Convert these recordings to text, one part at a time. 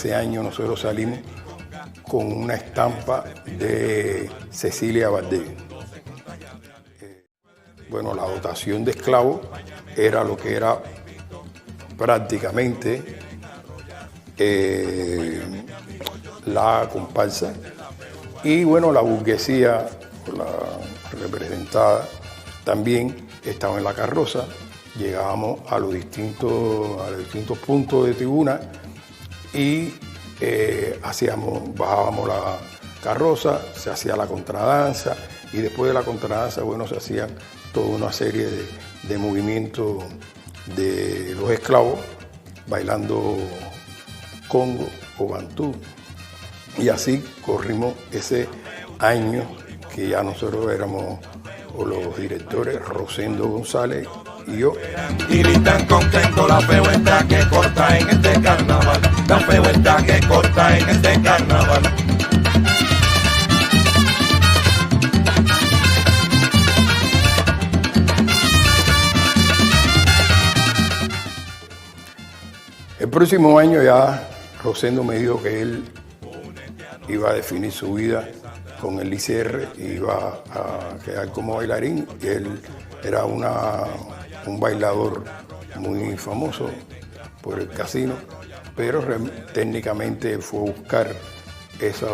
ese año nosotros salimos con una estampa de Cecilia Valdés. Bueno, la dotación de esclavos era lo que era prácticamente la comparsa, y bueno, la burguesía, la representada también, estaba en la carroza. Llegábamos a los distintos puntos de tribuna y bajábamos la carroza, se hacía la contradanza, y después de la contradanza, bueno, se hacían toda una serie de movimientos de los esclavos bailando congo o bantú. Y así corrimos ese año que ya nosotros éramos los directores, Rosendo González y yo. Y gritan contento, la feo está que corta en este carnaval, la feo está que corta en este carnaval. El próximo año ya Rosendo me dijo que él iba a definir su vida con el ICR, iba a quedar como bailarín, y él era un bailador muy famoso por el casino, pero técnicamente fue a buscar esa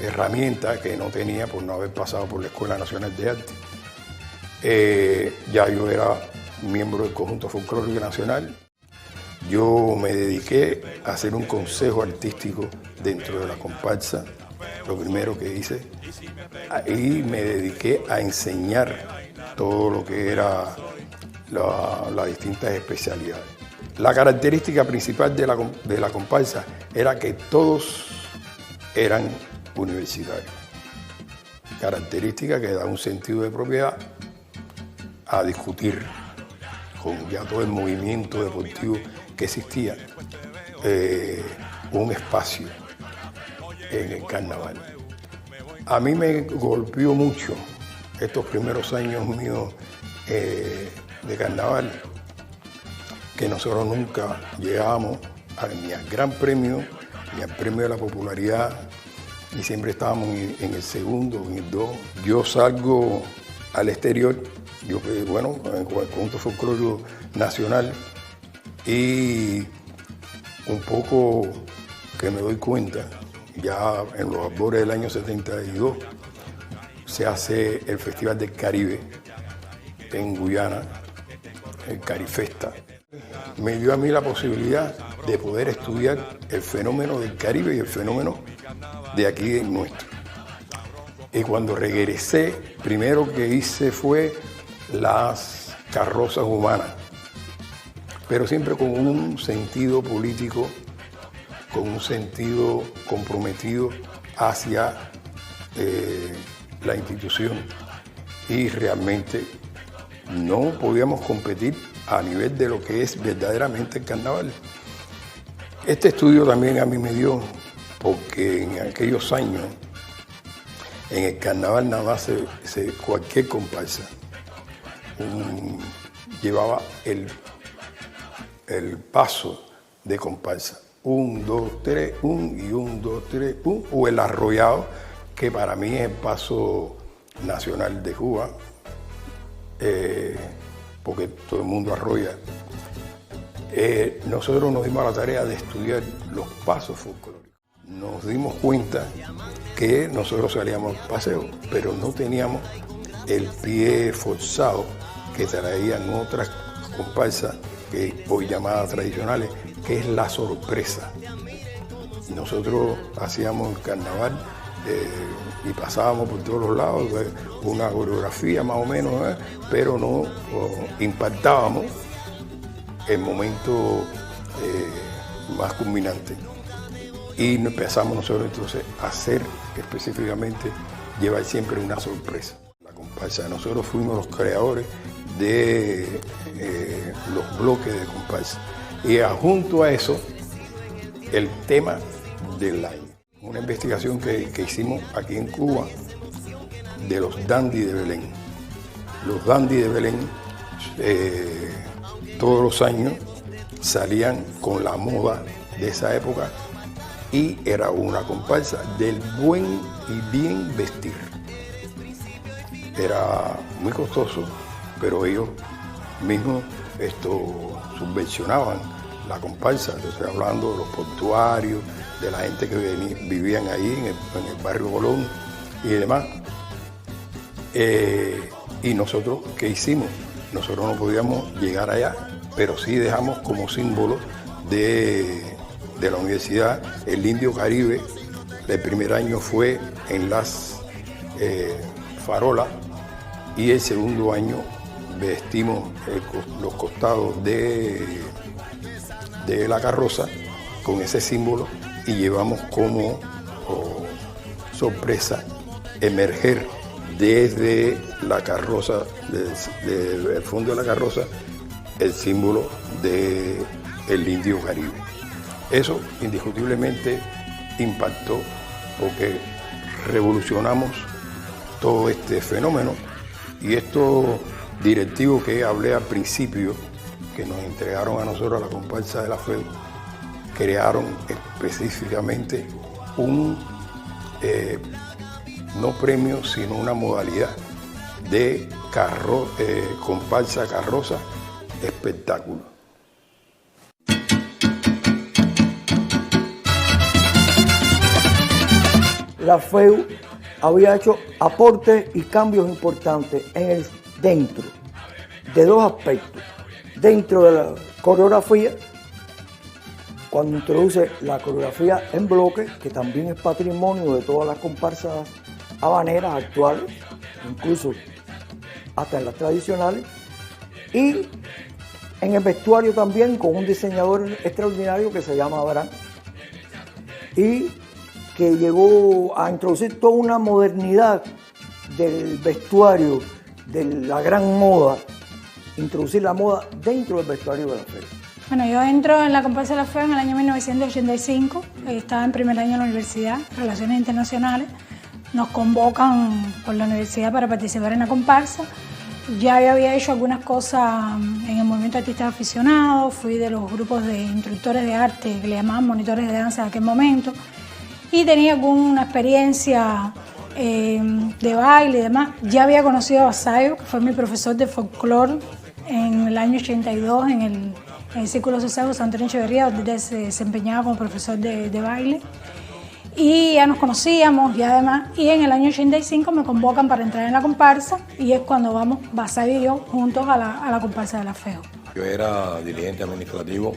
herramienta que no tenía por no haber pasado por la Escuela Nacional de Arte. Ya yo era miembro del Conjunto Folclórico Nacional. Yo me dediqué a hacer un consejo artístico dentro de la comparsa, lo primero que hice, y me dediqué a enseñar todo lo que era las distintas especialidades. La característica principal de la comparsa era que todos eran universitarios, característica que da un sentido de propiedad a discutir con ya todo el movimiento deportivo que existía, un espacio en el carnaval. A mí me golpeó mucho estos primeros años míos de carnaval, que nosotros nunca llegábamos ni al Gran Premio, ni al Premio de la Popularidad, y siempre estábamos en el segundo, en el 2. Yo salgo al exterior, bueno, con el Conjunto Folclórico Nacional, y un poco que me doy cuenta, ya en los albores del año 72, se hace el Festival del Caribe en Guyana, el Carifesta. Me dio a mí la posibilidad de poder estudiar el fenómeno del Caribe y el fenómeno de aquí nuestro. Y cuando regresé, primero que hice fue las carrozas humanas, pero siempre con un sentido político, con un sentido comprometido hacia la institución, y realmente no podíamos competir a nivel de lo que es verdaderamente el carnaval. Este estudio también a mí me dio, porque en aquellos años en el carnaval nada más cualquier comparsa llevaba el paso de comparsa. 1, 2, 3, 1 y 1, 2, 3, 1, o el arrollado, que para mí es el paso nacional de Cuba, porque todo el mundo arrolla. Nosotros nos dimos a la tarea de estudiar los pasos folclóricos. Nos dimos cuenta que nosotros salíamos al paseo, pero no teníamos el pie forzado que traían otras comparsas, que hoy llamadas tradicionales, que es la sorpresa. Nosotros hacíamos el carnaval y pasábamos por todos los lados, una coreografía más o menos, pero no impactábamos el momento más culminante. Y empezamos nosotros entonces a hacer específicamente, llevar siempre una sorpresa. La comparsa, nosotros fuimos los creadores de los bloques de comparsa. Y junto a eso, el tema del año. Una investigación que hicimos aquí en Cuba de los dandy de Belén. Los dandy de Belén todos los años salían con la moda de esa época y era una comparsa del buen y bien vestir. Era muy costoso, pero ellos mismos subvencionaban la comparsa. Estoy hablando de los portuarios, de la gente que vivían ahí en el barrio Colón y demás. Y nosotros, ¿qué hicimos? Nosotros no podíamos llegar allá, pero sí dejamos como símbolo de la universidad el Indio Caribe. El primer año fue en las farolas y el segundo año vestimos los costados de la carroza con ese símbolo y llevamos como sorpresa emerger desde la carroza, desde el fondo de la carroza, el símbolo del Indio Caribe. Eso indiscutiblemente impactó porque revolucionamos todo este fenómeno y estos directivos que hablé al principio, que nos entregaron a nosotros a la comparsa de la FEU, crearon específicamente un no premio, sino una modalidad de comparsa carroza espectáculo. La FEU había hecho aportes y cambios importantes dentro de dos aspectos. Dentro de la coreografía, cuando introduce la coreografía en bloque, que también es patrimonio de todas las comparsas habaneras actuales, incluso hasta en las tradicionales, y en el vestuario también con un diseñador extraordinario que se llama Abraham, y que llegó a introducir toda una modernidad del vestuario, de la gran moda, introducir la moda dentro del vestuario de la FEU. Bueno, yo entro en la comparsa de la FEU en el año 1985, estaba en primer año en la universidad, Relaciones Internacionales. Nos convocan por la universidad para participar en la comparsa. Ya yo había hecho algunas cosas en el movimiento de artistas aficionados, fui de los grupos de instructores de arte que le llamaban monitores de danza en aquel momento, y tenía alguna experiencia de baile y demás. Ya había conocido a Basayo, que fue mi profesor de folclore en el año 82 en el Círculo Social José Antonio Echeverría, donde se desempeñaba como profesor de baile. Y ya nos conocíamos y además, y en el año 85 me convocan para entrar en la comparsa y es cuando vamos Basayo y yo juntos a la comparsa de la FEU. Yo era dirigente administrativo,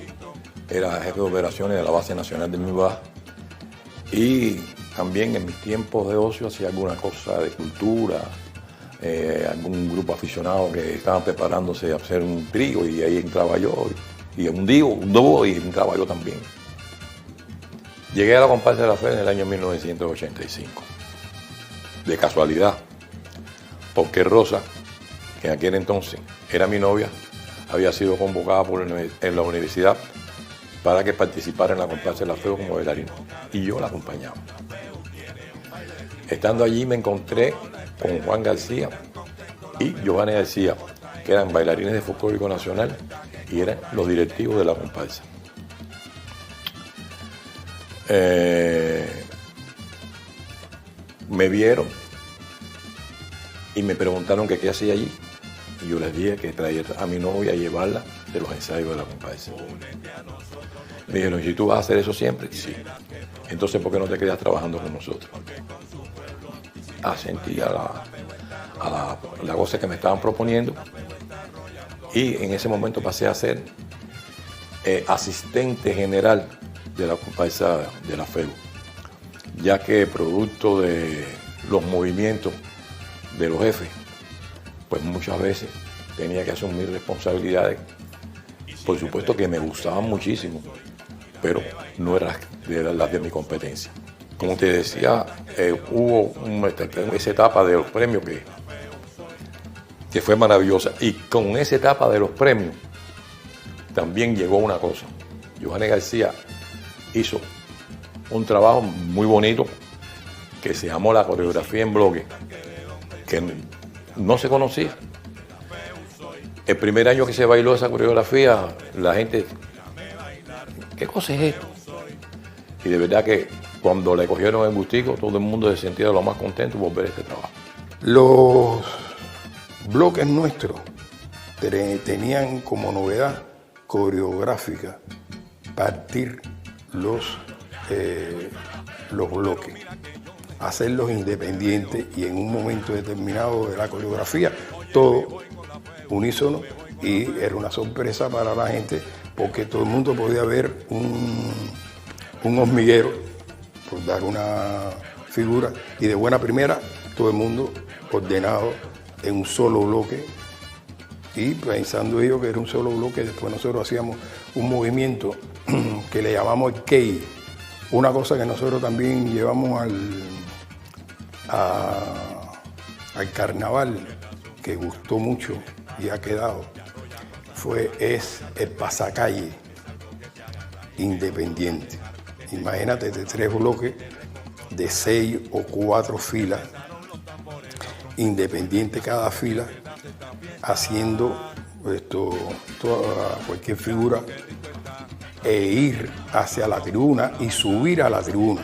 era jefe de operaciones de la base nacional de MIBA y también en mis tiempos de ocio hacía alguna cosa de cultura, algún grupo aficionado que estaban preparándose a hacer un trío y ahí entraba yo, y un dúo y entraba yo también. Llegué a la comparsa de la FEU en el año 1985, de casualidad, porque Rosa, que en aquel entonces era mi novia, había sido convocada en la universidad para que participara en la comparsa de la FEU como bailarina, y yo la acompañaba. Estando allí me encontré con Juan García y Giovanni García, que eran bailarines de folclórico nacional y eran los directivos de la comparsa. Me vieron y me preguntaron que qué hacía allí y yo les dije que traía a mi novia a llevarla de los ensayos de la comparsa. Me dijeron, ¿y tú vas a hacer eso siempre? Sí. Entonces, ¿por qué no te quedas trabajando con nosotros? Asentí a la cosa que me estaban proponiendo y en ese momento pasé a ser asistente general de la comparsa de la FEU, ya que producto de los movimientos de los jefes, pues muchas veces tenía que asumir responsabilidades, por supuesto que me gustaban muchísimo, pero no eran las de mi competencia. Como te decía, hubo esa etapa de los premios que fue maravillosa, y con esa etapa de los premios también llegó una cosa. Giovanni García hizo un trabajo muy bonito que se llamó la coreografía en bloque, que no se conocía. El primer año que se bailó esa coreografía, la gente, ¿qué cosa es esto? Y de verdad que cuando le cogieron el gustico, todo el mundo se sentía lo más contento por ver este trabajo. Los bloques nuestros tenían como novedad coreográfica partir los bloques, hacerlos independientes y en un momento determinado de la coreografía, todo unísono, y era una sorpresa para la gente porque todo el mundo podía ver un hormiguero, por dar una figura, y de buena primera todo el mundo ordenado en un solo bloque, y pensando ellos que era un solo bloque. Después nosotros hacíamos un movimiento que le llamamos el kei, una cosa que nosotros también llevamos al carnaval, que gustó mucho y ha quedado, es el pasacalle independiente. Imagínate, de 3 bloques de 6 o 4 filas, independiente cada fila, haciendo cualquier figura e ir hacia la tribuna y subir a la tribuna.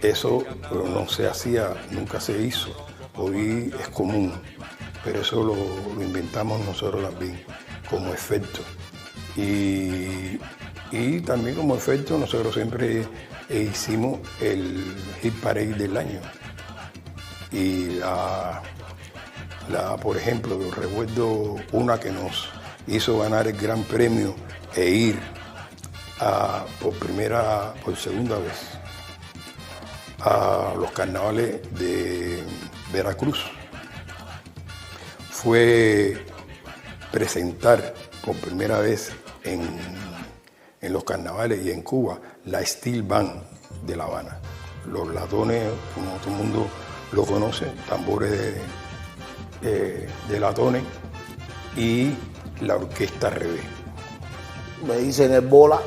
Eso no se hacía, nunca se hizo. Hoy es común, pero eso lo inventamos nosotros también como efecto. Y también como efecto nosotros siempre hicimos el hit parade del año. Y por ejemplo, recuerdo una que nos hizo ganar el gran premio e ir por segunda vez a los carnavales de Veracruz. Fue presentar por primera vez en los carnavales y en Cuba la Steel Band de La Habana. Los latones, como todo el mundo lo conoce, tambores de latones, y la orquesta Revés. Me dicen el Bola,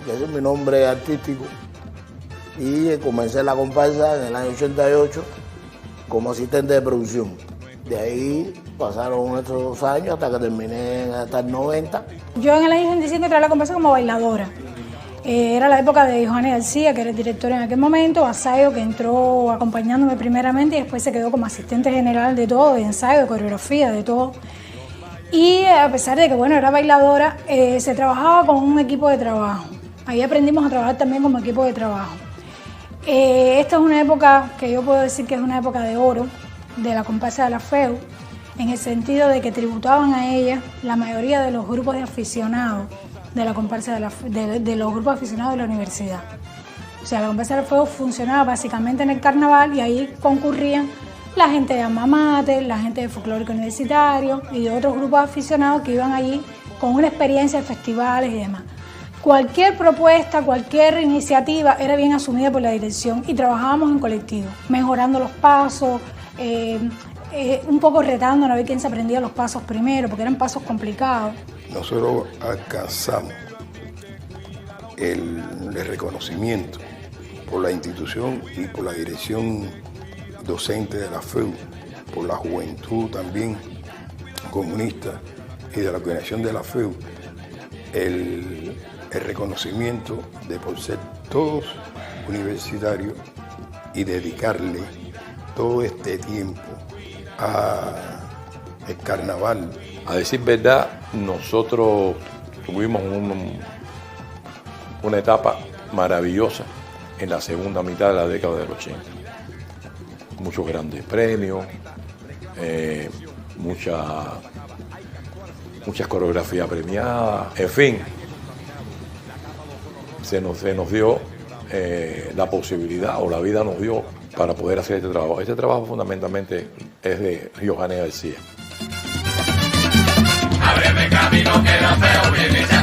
que ese es mi nombre artístico, y comencé la comparsa en el año 88 como asistente de producción. De ahí pasaron estos años hasta que terminé hasta el 90. Yo en el año 85 entré a la comparsa como bailadora. Era la época de Johanny García, que era el director en aquel momento, Asayo, que entró acompañándome primeramente y después se quedó como asistente general de todo, de ensayo, de coreografía, de todo. Y a pesar de que, bueno, era bailadora, se trabajaba con un equipo de trabajo. Ahí aprendimos a trabajar también como equipo de trabajo. Esta es una época que yo puedo decir que es una época de oro de la comparsa de la FEU, en el sentido de que tributaban a ella la mayoría de los grupos de aficionados de la comparsa de los grupos aficionados de la universidad. O sea, la comparsa de la FEU funcionaba básicamente en el carnaval y ahí concurrían la gente de alma mater, la gente de folclórico universitario y de otros grupos aficionados que iban allí con una experiencia de festivales y demás. Cualquier propuesta, cualquier iniciativa era bien asumida por la dirección y trabajábamos en colectivo, mejorando los pasos, un poco retándonos a ver quién se aprendía los pasos primero, porque eran pasos complicados. Nosotros alcanzamos el reconocimiento por la institución y por la dirección docente de la FEU, por la juventud también comunista y de la organización de la FEU, el reconocimiento de por ser todos universitarios y dedicarle todo este tiempo al carnaval. A decir verdad, nosotros tuvimos una etapa maravillosa en la segunda mitad de la década del 80. Muchos grandes premios, muchas coreografías premiadas, en fin. Se nos dio la posibilidad, o la vida nos dio, para poder hacer este trabajo. Este trabajo fundamentalmente es de Johanny García. Ábreme camino que la FEU viene ya.